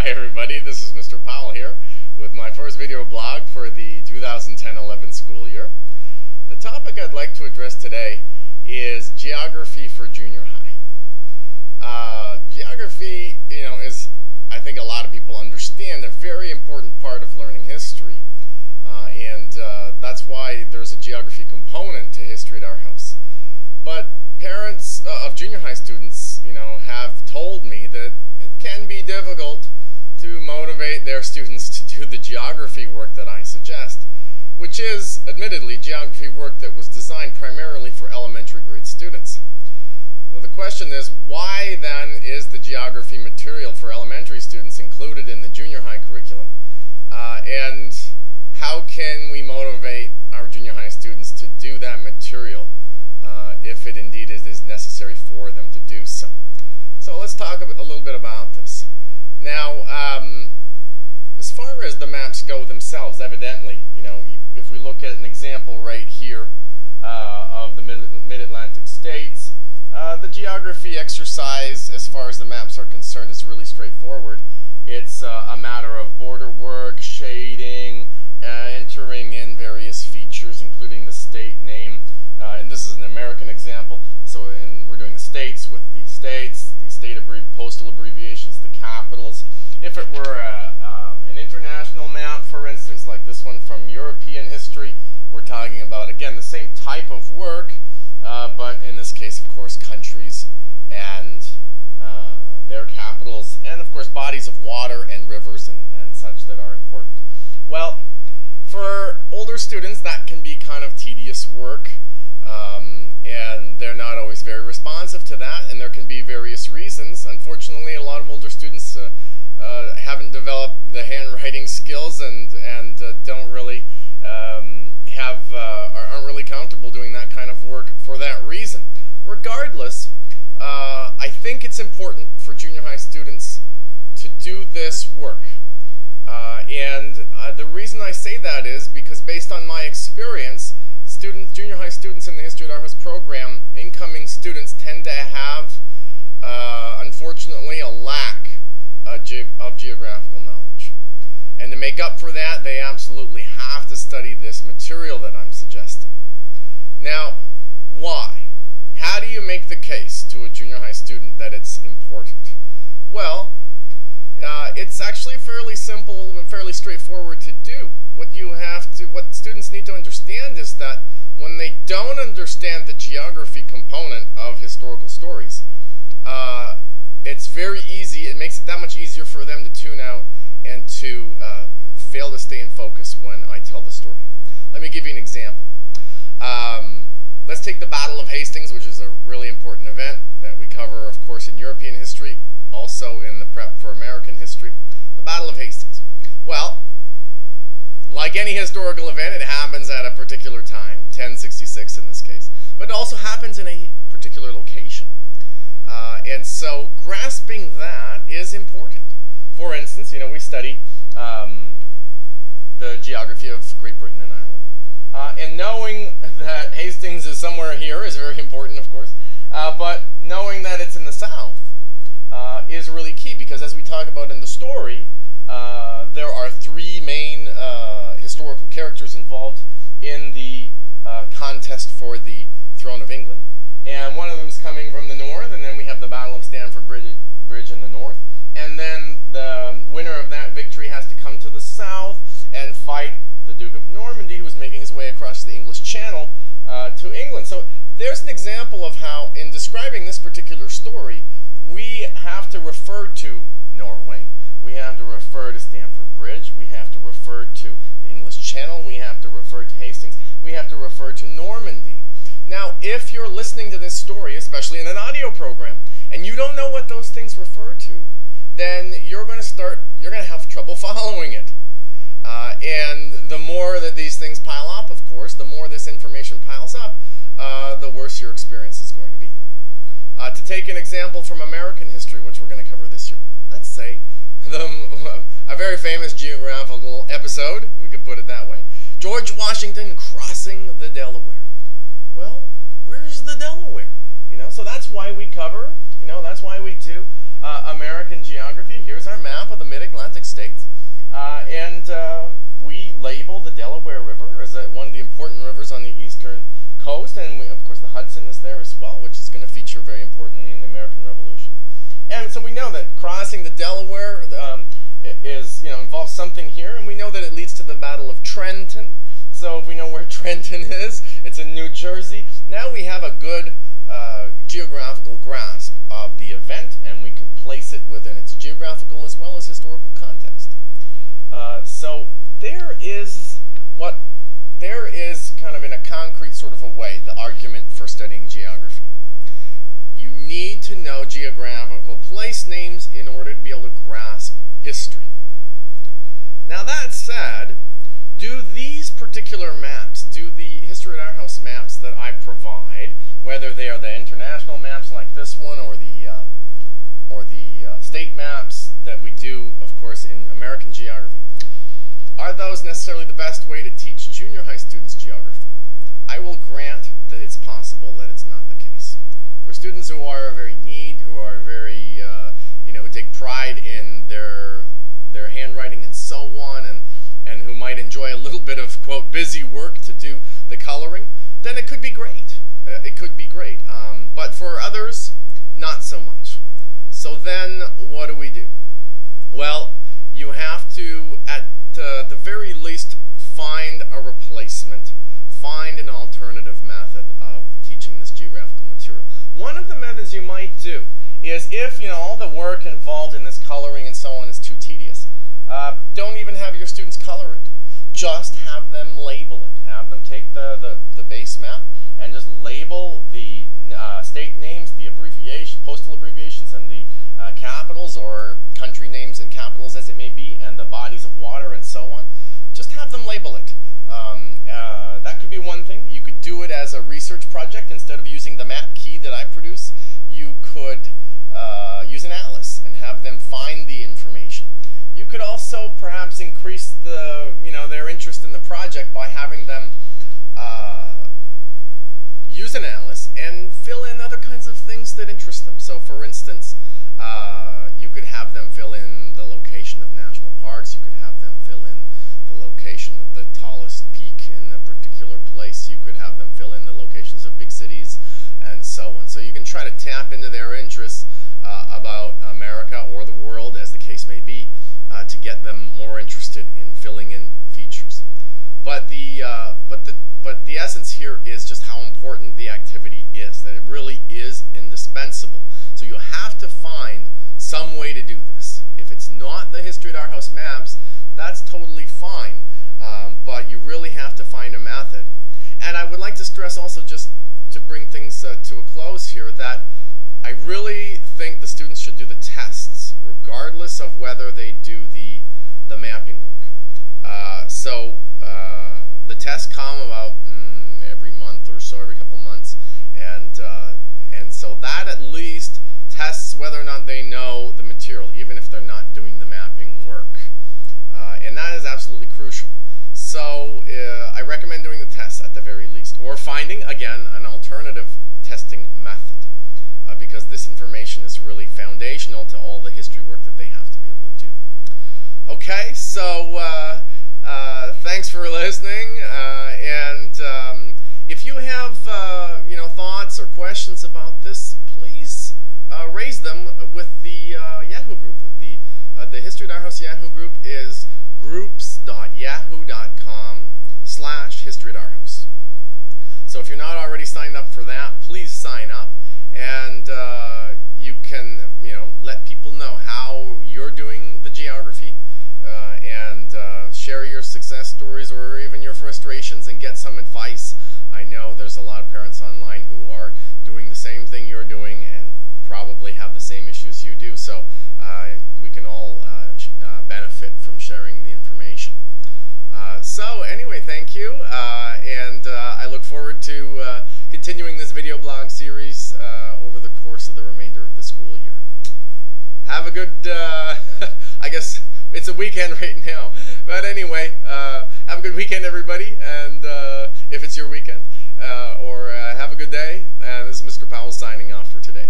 Hi everybody, this is Mr. Powell here with my first video blog for the 2010-11 school year. The topic I'd like to address today is geography for junior high. Geography, is, I think a lot of people understand, a very important part of learning history. And that's why there's a geography component to history at our house. But parents of junior high students, have told me that it can be difficult to motivate their students to do the geography work that I suggest, which is, admittedly, geography work that was designed primarily for elementary grade students. Well, the question is, why then is the geography material for elementary students included in the junior high curriculum? And how can we motivate our junior high students to do that material if it indeed is necessary for them to do so? So let's talk a little bit about this. Now, as far as the maps go themselves, evidently, if we look at an example right here of the mid-Atlantic states, the geography exercise, as far as the maps are concerned, is really straightforward. It's a matter of border work, shading, entering in various features, including the state name. And this is an American example. So we're doing the states with the states, the state postal abbreviations, the capitals. If it were an international map, for instance, like this one from European history, we're talking about, again, the same type of work, but in this case, of course, countries and their capitals, and of course, bodies of water and rivers and such that are important. Well, for older students, that can be kind of tedious work. And they're not always very responsive to that, and there can be various reasons. Unfortunately, a lot of older students haven't developed the handwriting skills and don't really aren't really comfortable doing that kind of work for that reason. Regardless, I think it's important for junior high students to do this work. The reason I say that is because, based on my experience, junior high students in the History at Our House program, incoming students tend to have, unfortunately, a lack of geographical knowledge. And to make up for that, they absolutely have to study this material that I'm suggesting. Now, why? How do you make the case to a junior high student that it's important? Well, it's actually fairly simple and fairly straightforward to do. What students need to understand is that when they don't understand the geography component of historical stories, it's very easy, it makes it that much easier for them to tune out and to fail to stay in focus when I tell the story. Let me give you an example. Let's take the Battle of Hastings, which is a really important event that we cover, of course, in European history, also in the prep for American history. The Battle of Hastings. Well, like any historical event, it happens at a particular time, 1066 in this case, but it also happens in a particular location. And so grasping that is important. For instance, we study the geography of Great Britain and Ireland. And knowing that Hastings is somewhere here is very important, of course, but knowing that it's in the south is really key, because as we talk about in the story, there are three main historical characters involved in the contest for the throne of England. And one of them is coming from the north, and then we have the Battle of Stamford Bridge in the north. And then the winner of that victory has to come to the south and fight the Duke of Normandy, who was making his way across the English Channel to England. So there's an example of how, in describing this particular story, we have to refer to Norway, we have to refer to Stamford Bridge, we have to refer to the English Channel, we have to refer to Hastings, we have to refer to Normandy. Now, if you're listening to this story, especially in an audio program, and you don't know what those things refer to, then you're going to have trouble following it. And the more that these things pile up, of course, the more this information piles up, the worse your experience is going to be. To take an example from American history, which we're going to cover this year, let's say a very famous geographical episode, we could put it that way, George Washington crossing the Delaware. Well, where's the Delaware? So that's why we cover, that's why we do American geography. Here's our map of the Mid-Atlantic Jersey. Now we have a good geographical grasp of the event, and we can place it within its geographical as well as historical context. So there is kind of in a concrete sort of a way the argument for studying geography. You need to know geographical place names in order to be able to grasp history. Now that said, do these particular maps, do the History at Our House maps that I provide, whether they are the international maps like this one or the state maps that we do, of course, in American geography, are those necessarily the best way to teach junior high students geography? I will grant that it's possible that it's not the case. For students who are very neat, who are very, who take pride in their handwriting and so on, and who might enjoy a little bit of, quote, busy work to do the coloring, then it could be great. It could be great. But for others, not so much. So then, what do? Well, you have to, at the very least, find a replacement, find an alternative method of teaching this geographical material. One of the methods you might do is if, all the work involved in this coloring and so on is too tedious, don't even have your students color it. Just have them label it. Have them take the base map and just label the state names, the postal abbreviations, and the capitals or country names and capitals as it may be, and the bodies of water and so on. Just have them label it. That could be one thing. You could do it as a research project. Instead of using the map key that I produce, you could use an atlas and have them find the information. You could also perhaps increase their interest in the project by having them use an atlas and fill in other kinds of things that interest them. So, for instance, you could have them fill in the location of national parks. You could have them fill in the location of the tallest peak in a particular place. You could have them fill in the locations of big cities and so on. So you can try to tap into their interests about America or the world, as the case may be, to get them more interested in filling in features. But the essence here is just how important the activity is, that it really is indispensable. So you have to find some way to do this. If it's not the History at Our House maps, that's totally fine, but you really have to find a method. And I would like to stress also, just to bring things to a close here, that I really think the students should do the tests, regardless of whether they do the mapping work. The tests come about every month or so, every couple months, and so that at least tests whether or not they know the material, even if they're not doing the mapping work. And that is absolutely crucial. So I recommend doing the tests at the very least, or finding, again, an alternative testing method, because this information is really foundational to all the history work that they have to be able to do. Okay, so thanks for listening, and if you have thoughts or questions about this, please raise them with the Yahoo group. The History at Our House Yahoo group is groups.yahoo.com/historyoutaourhouse. So if you're not already signed up for that, please sign up, and you can let people know how you're doing the geography, and share your success stories or even your frustrations and get some advice. I know there's a lot of parents online who are doing the same thing you're doing and probably have the same issues you do, so we can all benefit from sharing the information. So anyway, thank you, and I look forward to continuing this video blog series over the course of the remainder of the school year. Have a good, I guess it's a weekend right now, but anyway, have a good weekend, everybody, and if it's your weekend, or have a good day. This is Mr. Powell signing off for today.